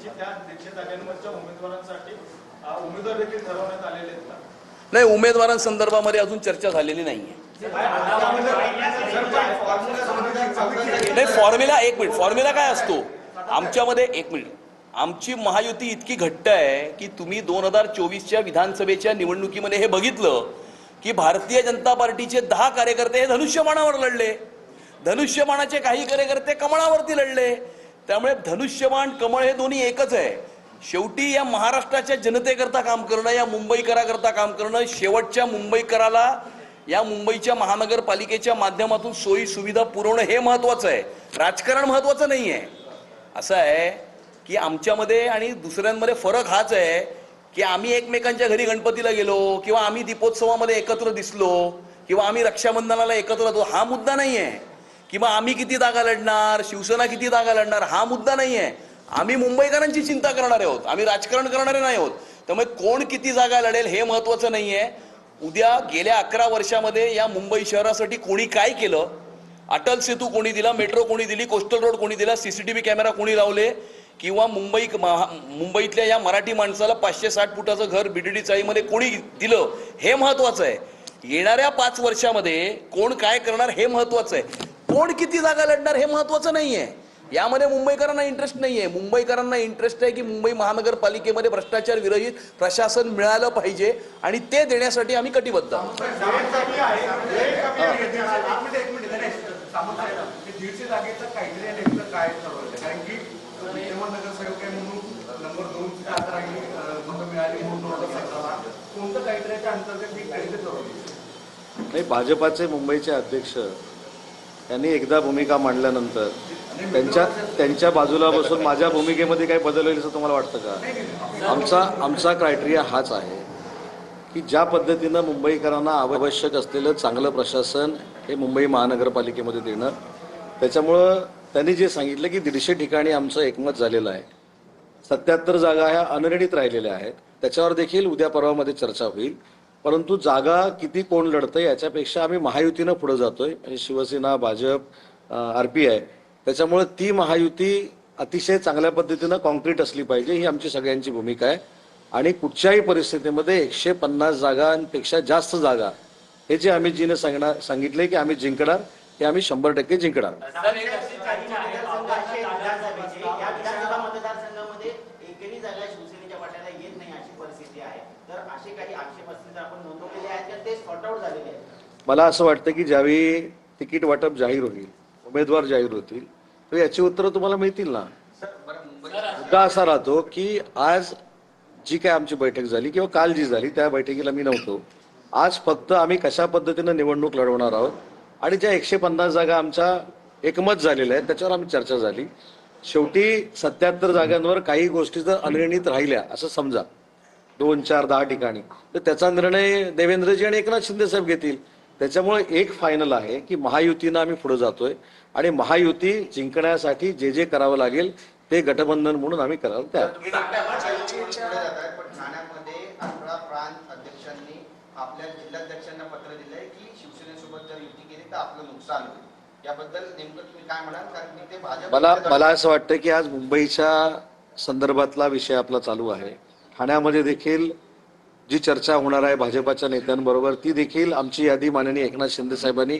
की त्या 100 जागांवरच्या उमेदवारांसाठी उमेदवार देखील ठरवण्यात आलेले आहेत का? नाही, उमेदवारांसंदर्भामध्ये अजून चर्चा झालेली नाहीये. नाही, फॉर्म्युला एक मिनिट, फॉर्म्युला काय असतो आमच्यामध्ये? एक मिनिट, आमची महायुती इतकी घट्ट आहे की तुम्ही 2024च्या विधानसभेच्या निवडणुकीमध्ये हे बघितलं की भारतीय जनता पार्टीचे 10 कार्यकर्ते हे धनुष्यबाणावर लढले, धनुष्यबाणाचे काही कार्यकर्ते कमळावरती लढले. त्यामुळे धनुष्यबाण कमळ हे दोन्ही एकच आहे. शेवटी या महाराष्ट्राच्या जनतेकरता काम करणं, या मुंबईकराकरता काम करणं, शेवटच्या मुंबईकराला या मुंबईच्या महानगरपालिकेच्या माध्यमातून सोयी सुविधा पुरवणं हे महत्त्वाचं आहे, राजकारण महत्त्वाचं नाही आहे. असं आहे की आमच्यामध्ये आणि दुसऱ्यांमध्ये फरक हाच आहे की आम्ही एकमेकांच्या घरी गणपतीला गेलो किंवा आम्ही दीपोत्सवामध्ये एकत्र दिसलो किंवा आम्ही रक्षाबंधनाला एकत्र होतो, हा मुद्दा नाही आहे. किंवा आम्ही किती जागा लढणार, शिवसेना किती जागा लढणार, हा मुद्दा नाही आहे. आम्ही मुंबईकरांची चिंता करणारे आहोत, आम्ही राजकारण करणारे नाही आहोत. त्यामुळे कोण किती जागा लढेल हे महत्त्वाचं नाही आहे. उद्या गेल्या 11 वर्षामध्ये या मुंबई शहरासाठी कोणी काय केलं, अटल सेतू कोणी दिला, मेट्रो कोणी दिली, कोस्टल रोड कोणी दिला, CCTV कॅमेरा कोणी लावले, किंवा मुंबईतल्या या मराठी माणसाला 560 फुटाचं घर BTD चाळीमध्ये कोणी दिलं हे महत्त्वाचं आहे. येणाऱ्या 5 वर्षामध्ये कोण काय करणार हे महत्त्वाचं आहे. कोण किती जागा लढणार हे महत्त्वाचं नाही आहे. यामध्ये मुंबईकरांना इंटरेस्ट नाही आहे. मुंबईकरांना इंटरेस्ट आहे की मुंबई महानगरपालिकेमध्ये भ्रष्टाचार विरहित प्रशासन मिळालं पाहिजे आणि ते देण्यासाठी आम्ही कटिबद्ध आहोत. नाही, भाजपाचे मुंबईचे अध्यक्ष यांनी एकदा भूमिका मांडल्यानंतर त्यांच्या बाजूला बसून माझ्या भूमिकेमध्ये काही बदल होईल असं तुम्हाला वाटतं का? आमचा क्रायटेरिया हाच आहे की ज्या पद्धतीनं मुंबईकरांना आवश्यक असलेलं चांगलं प्रशासन हे मुंबई महानगरपालिकेमध्ये देणं. त्याच्यामुळं त्यांनी जे सांगितलं की 150 ठिकाणी आमचं एकमत झालेलं आहे, 77 जागा ह्या अनिर्णित राहिलेल्या आहेत, त्याच्यावर देखील उद्या परवामध्ये चर्चा होईल. परंतु जागा किती कोण लढतं याच्यापेक्षा आम्ही महायुतीनं पुढे जातोय, म्हणजे शिवसेना, भाजप, RPI. त्याच्यामुळे ती महायुती अतिशय चांगल्या पद्धतीनं कॉन्क्रीट असली पाहिजे, ही आमची सगळ्यांची भूमिका आहे. आणि कुठच्याही परिस्थितीमध्ये 150 जागांपेक्षा जास्त जागा हे जे आम्ही जीने सांगितले की आम्ही जिंकणार, ते आम्ही 100% जिंकणार. मला असं वाटतं की ज्यावेळी तिकीट वाटप जाहीर होईल, उमेदवार जाहीर होतील, तर याची उत्तरं तुम्हाला मिळतील ना. मुद्दा असा राहतो की आज जी काय आमची बैठक झाली किंवा काल जी झाली त्या बैठकीला मी नव्हतो. आज फक्त आम्ही कशा पद्धतीनं निवडणूक लढवणार आहोत आणि ज्या 150 जागा आमच्या एकमत झालेल्या आहेत त्याच्यावर आम्ही चर्चा झाली. शेवटी 77 जागांवर काही गोष्टी जर अनिर्णित राहिल्या असं समजा 2, 4, 10 ठिकाणी, तर त्याचा निर्णय देवेंद्रजी आणि एकनाथ शिंदे साहेब घेतील. त्याच्यामुळे एक फायनल आहे की महायुतीनं आम्ही पुढे जातोय आणि महायुती जिंकण्यासाठी जे जे करावं लागेल ते गठबंधन म्हणून आम्ही कराल. त्या प्रांत अध्यक्षांनी आपल्या जिल्हाध्यक्षांना पत्र दिलंय की शिवसेनेसोबत जर युती केली तर आपलं नुकसान होईल. याबद्दल नेमकं तुम्ही काय म्हणाल? कारण की ते भाजप मला असं वाटतं की आज मुंबईच्या संदर्भातला विषय आपला चालू आहे. ठाण्यामध्ये देखील जी चर्चा होणार आहे भाजपाच्या नेत्यांबरोबर, ती देखील आमची यादी माननीय एकनाथ शिंदे साहेबांनी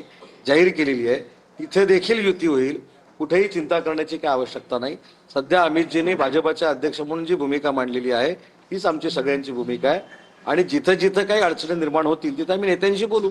जाहीर केलेली आहे. तिथे देखील युती होईल, कुठेही चिंता करण्याची काही आवश्यकता नाही. सध्या अमितजींनी भाजपाचे अध्यक्ष म्हणून जी भूमिका मांडलेली आहे तीच आमची सगळ्यांची भूमिका आहे. आणि जिथं जिथं काही अडचणी निर्माण होतील तिथं आम्ही नेत्यांशी बोलू.